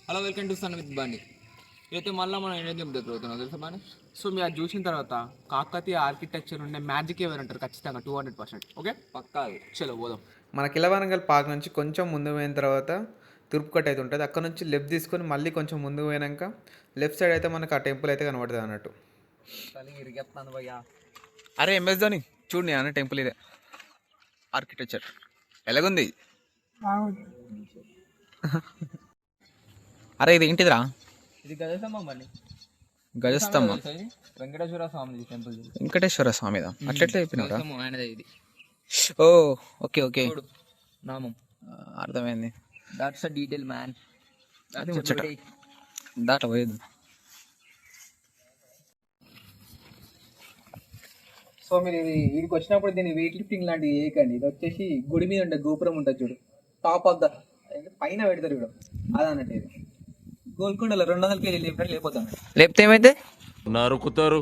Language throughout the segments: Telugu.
హలో వెల్కమ్ టు సన్ విత్ బాని. అయితే మళ్ళీ మనం ఏం దగ్గర అవుతున్నాం తెలుసా బాని. సో మీరు అది చూసిన తర్వాత కాకతీయ ఆర్కిటెక్చర్ ఉండే మ్యాజిక్ ఎవరంటారు ఖచ్చితంగా 200%. ఓకే పక్కా చలో పోదాం. మన కిలవరంగల్ పార్క్ నుంచి కొంచెం ముందు పోయిన తర్వాత తూర్పు కట్ అయితే ఉంటుంది. అక్కడ నుంచి లెఫ్ట్ తీసుకొని మళ్ళీ కొంచెం ముందు పోయినాక లెఫ్ట్ సైడ్ అయితే మనకు ఆ టెంపుల్ అయితే కనబడుతుంది అన్నట్టు. అరే ఎంఎస్ ధోని చూడు నేను అన్న టెంపుల్ ఇదే ఆర్కిటెక్చర్ ఎలాగుంది. అరే ఇది ఏంటిదిరా? ఇది గజస్తంభం బండి. గజస్తంభం వెంకటేశ్వర స్వామి టెంపుల్. వెంకటేశ్వర స్వామిదా? అట్లెట్లా చెప్పినరా? ఆయనదే ఇది. ఓ ఓకే ఓకే నామం అర్థమైంది. That's a detail man. అది ముచ్చట దాట పోయేది. సో మీరు ఇది వీడికి వచ్చినప్పుడు దీన్ని వెయిట్ లిఫ్టింగ్ లాంటివి చేయకండి. ఇది వచ్చేసి గుడి మీద ఉండే గోపురం ఉంటుంది చూడు, టాప్ ఆఫ్ ద పైన పెడతారు చూడు, అది అన్నట్టు. ఇది గోల్కొండలో 200 కేజీలు లేపారు, లేకపోతాను లేకపోతే ఏమైతే నరుకుతారు.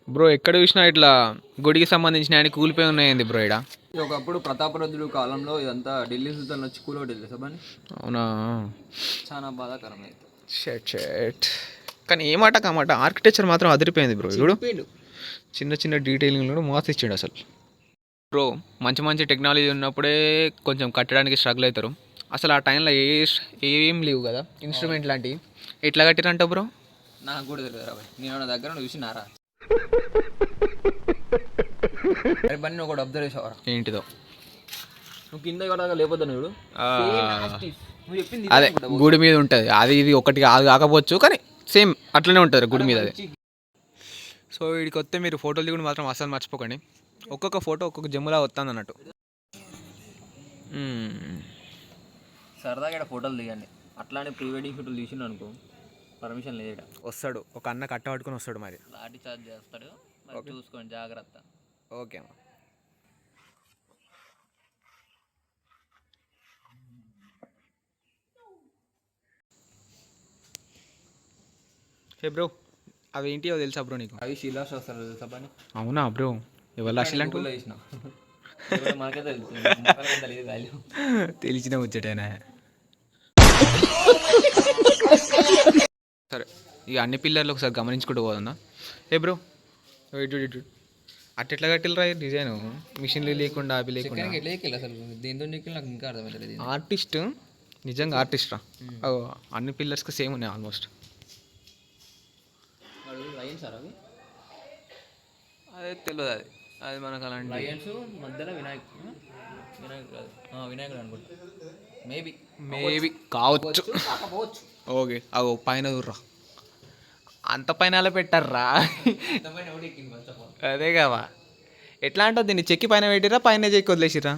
బ్రో ఎక్కడ చూసినా ఇట్లా గుడికి సంబంధించిన ఆయన కూలిపోయి ఉన్నాయండి బ్రో ఇక్కడ. ఒకప్పుడు ప్రతాపరుద్రుడు కాలంలో ఇదంతా ఢిల్లీ సుల్తాన్ వచ్చి కూలగొట్టేది సభని. అవునా? చాలా బాధాకరం అయితే. షెట్ షెట్. కానీ ఏమాట కామాట ఆర్కిటెక్చర్ మాత్రం అదిరిపోయింది బ్రో. ఇప్పుడు చిన్న చిన్న డీటెయిలింగ్ కూడా మోత ఇచ్చాడు అసలు. బ్రో మంచి మంచి టెక్నాలజీ ఉన్నప్పుడే కొంచెం కట్టడానికి స్ట్రగుల్ అవుతారు. అసలు ఆ టైంలో ఏం లేవు కదా ఇన్స్ట్రుమెంట్ లాంటివి. ఎట్లా కట్టిరంట బ్రో? నాకు కూడా తెలియదు రా భయ్. నేను నా దగ్గర చూసినారా బండి ఒకటి అబ్జర్వ్ చేసావరా? ఏంటిదో నువ్వు కింద కూడా లేకపోతే నువ్వు నువ్వు చెప్పింది అదే గుడి మీద ఉంటుంది. అది ఇది ఒకటి కాకపోవచ్చు కానీ సేమ్ అట్లనే ఉంటుంది గుడి మీద అది. సో వీడికి వస్తే మీరు ఫోటోలు దిగుడు మాత్రం అసలు మర్చిపోకండి. ఒక్కొక్క ఫోటో ఒక్కొక్క జమ్ములా వస్తుంది అన్నట్టు. సరదాగా ఇక్కడ ఫోటోలు దిగండి. అట్లానే ప్రీ వెడ్డింగ్ ఫోటోలు తీసిండు అనుకో, పర్మిషన్ లేదు. వస్తాడు ఒక అన్న కట్ట పట్టుకుని వస్తాడు, మరి లాఠీ చార్జ్ చేస్తాడు. మరి చూసుకోండి, జాగ్రత్త. ఓకే అమ్మా. హే బ్రో అవి ఏంటివో తెలుసా బ్రో నీకు? అవి శిలాశాస్త్రాలు తెలుసా పని? అవునా బ్రో? ఎవరు శిలంటూ వేసిన మనకే తెలుసు వాల్యూ. తెలిసిన ముచ్చటేనా? సరే ఇక అన్ని పిల్లర్లు ఒకసారి గమనించుకుంటూ పోతుందా? ఏ బ్రో ఇటు అట్ట ఎట్లా కట్టిల్రా డిజైన్? మిషన్లు లేకుండా అవి లేకుండా అసలు దేంతో నాకు ఇంకా అర్థమవుతుంది. ఆర్టిస్ట్ నిజంగా ఆర్టిస్ట్ రా. అన్ని పిల్లర్స్కి సేమ్ ఉన్నాయి ఆల్మోస్ట్. అదే తెలియదు, అది మనకు అలాంటి లయన్స్ మధ్యలో వినాయకుడు అనుకుంటా. మేబీ కావచ్చు. ఓకే అగో పైన చూర్రా, అంత పైన అలా పెట్టారా? అదే కావా? ఎట్లా అంటావు దీన్ని? చెక్కి పైన పెట్టిరా, పైన చెక్కి వదిలేసిరా?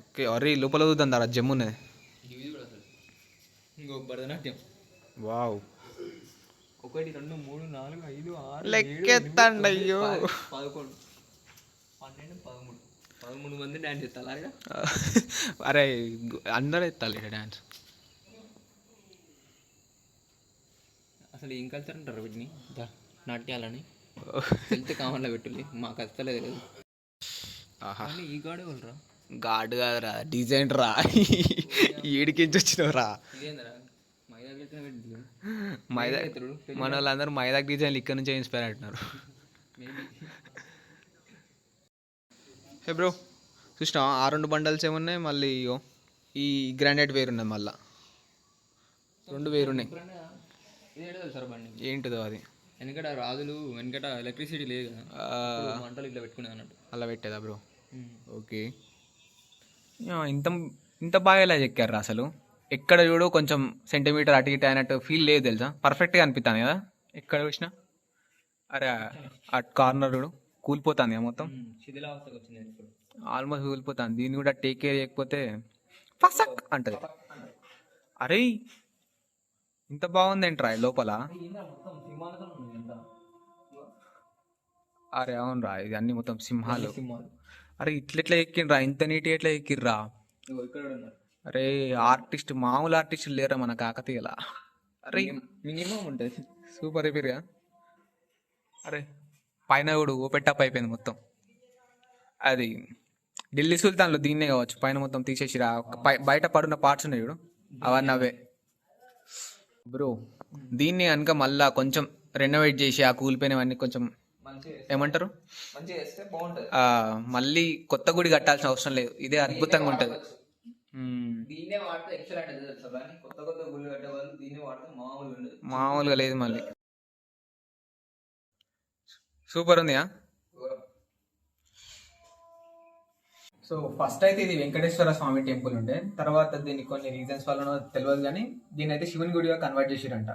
ఓకే అరే లోపల చూద్దాం దా జమ్మున్నది. ఇంకో భరతనాట్యం. వావ్ 1 2 3 4 5 6 లెక్కెత్తండి. అయ్యో 11 12 13 13 మంది డాన్స్ చేస్తారు అలాగా. అరే అందరూ ఎత్తాలి డాన్స్. అసలు ఏం కల్చర్ అంటారు వీటిని? నాట్యాలని హెల్త్ కామన్లో పెట్టుల్లి, మాకు అసలే తెలియదు. ఆహా ఈ గాడే వాళ్ళరా? గాడ్ కాదురా, డిజైన్ రా. ఏడికించి వచ్చినవురా? ఇదేంద్రా మైదా. మన వాళ్ళందరూ మైదాక్ డిజైన్లు ఇక్కడ నుంచే ఇన్స్పైర్ అవుతున్నారు. హే బ్రో చూసినా ఆ 2 బండల్స్ ఏమున్నాయి, మళ్ళీ ఈ గ్రానైట్ వేరున్నది, మళ్ళా 2 వేరున్నాయి. సార్ బండి ఏంటిదో అది? వెనకట రాజులు వెనకట ఎలక్ట్రిసిటీ లేదు కదా, మంటలు ఇట్లా పెట్టుకునే అన్నట్టు. అలా పెట్టేదా బ్రో? ఓకే. ఇంత ఇంత బాగా ఎలా చెక్కారు అసలు? ఎక్కడ చూడు కొంచెం సెంటీమీటర్ అటు ఇటు అయినట్టు ఫీల్ లేదు తెలుసా? పర్ఫెక్ట్గా అనిపిస్తాను కదా ఎక్కడ చూసినా. అరే ఆ కార్నర్ చూడు కూలిపోతుంది మొత్తం, శిథిలావస్థకు వచ్చింది ఇప్పుడు. ఆల్మోస్ట్ కూలిపోతాను. దీన్ని కూడా టేక్ కేర్ చేయకపోతే ఫసక్ అంటది. అరే ఇంత బాగుంది ఏంట్రా లోపల? అరే అవును రా, ఇది అన్ని మొత్తం సింహాలు. అరే ఇట్లెట్లా ఎక్కిండ్రా? ఇంత నీట్గా ఎట్లా ఎక్కిర్రా? అరే ఆర్టిస్ట్ మామూలు ఆర్టిస్ట్ లేరా మన కాకతీయలా? అరే మినిమం ఉంటుంది. సూపర్ అయిపోయిరుగా. అరే పైన కూడా ఓపెన్ టాప్ అయిపోయింది మొత్తం. అది ఢిల్లీ సుల్తాన్లో దీన్నే కావచ్చు, పైన మొత్తం తీసేసిరా, బయట పడున్న పార్ట్స్ ఉన్నాయి చూడు, అవన్నీ అవే బ్రో. దీన్ని కనుక మళ్ళా కొంచెం రెనోవేట్ చేసి ఆ కూలిపోయినవన్నీ కొంచెం ఏమంటారు మళ్ళీ కొత్త గుడి కట్టాల్సిన అవసరం లేదు, ఇదే అద్భుతంగా ఉంటుంది. దీన్నే వాడితే ఎక్సలెంట్ తెలుసా, కొత్త కొత్త గుళ్ళు కట్టే వాళ్ళు దీన్నే వాడితే మామూలుగా లేదు. మళ్ళీ సూపర్ ఉంది. సో ఫస్ట్ అయితే ఇది వెంకటేశ్వర స్వామి టెంపుల్ ఉండే, తర్వాత దీన్ని కొన్ని రీజన్స్ వల్ల తెలియదు కానీ దీని అయితే శివుని గుడిగా కన్వర్ట్ చేసిరంట.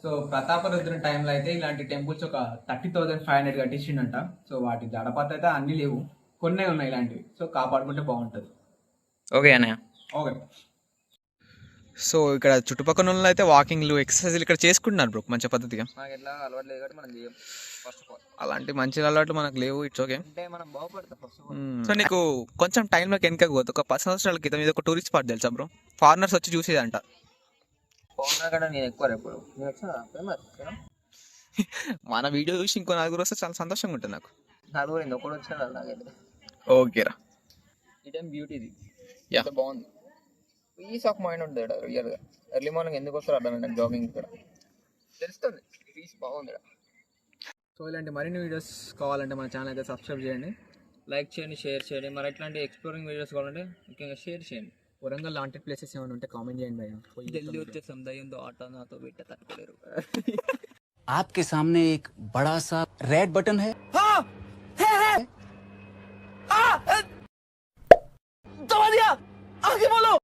సో ప్రతాపరుద్రుని టైంలో అయితే ఇలాంటి టెంపుల్స్ ఒక 30,500 కట్టించిండంట. సో వాటి జడపాత అయితే అన్ని లేవు, కొన్నే ఉన్నాయి ఇలాంటివి. సో కాపాడుకుంటే బాగుంటుంది. ఓకే అన్నయ్య. ఓకే. సో ఇక్కడ చుట్టుపక్కల వాళ్ళు అయితే వాకింగ్లు ఎక్సర్సైజ్లు ఇక్కడ చేసుకుంటున్నారు బ్రో మంచి పద్ధతిగా. మనకి ఎట్లా అలవాటు లేదు కాబట్టి మనం చేయం. ఫస్ట్ ఆఫ్ ఆల్ అలాంటి మంచి అలవాట్లు మనకు లేవు. It's okay. అంటే మనం బాగుపడతాం ఫస్ట్ ఆఫ్ ఆల్. సో నీకు కొంచెం టైంలోకి వెనకకు పోతే ఒక 10 సంవత్సరాల క్రితం ఇది ఒక టూరిస్ట్ స్పాట్ తెలుసా బ్రో, ఫారినర్స్ వచ్చి చూసేదంట. పౌర్ణ కూడా నేను ఎక్కువ ఎప్పుడు మన వీడియో చూసి ఇంకో నలుగురు వస్తే చాలా సంతోషంగా ఉంటుంది నాకు. నలుగురు ఒకటి వచ్చారు నాకైతే. ఓకేరా. ఇదేం బ్యూటీ ఇది, యా బాగుంది. పీస్ ఆఫ్ మైండ్ ఉంటుంది ఇక్కడ రియల్గా. ఎర్లీ మార్నింగ్ ఎందుకు వస్తారు అర్థం జాగింగ్ ఇక్కడ తెలుస్తుంది, పీస్ బాగుంది. సో ఇలాంటి మరిన్ని వీడియోస్ కావాలంటే మన ఛానల్ అయితే సబ్స్క్రైబ్ చేయండి, లైక్ చేయండి, షేర్ చేయండి. మరి ఇట్లాంటి ఎక్స్ప్లోరింగ్ వీడియోస్ కావాలంటే ముఖ్యంగా షేర్ చేయండి. వరంగల్ లాంటి ప్లేసెస్ ఏమైనా ఉంటే కామెంట్ చేయండి భయ్యా. ఢిల్లీ వచ్చేసాం, దయ్యంతో ఆట నాతో బిట్ట తట్టుకోలేరు. आपके सामने एक बड़ा सा रेड बटन है, हाँ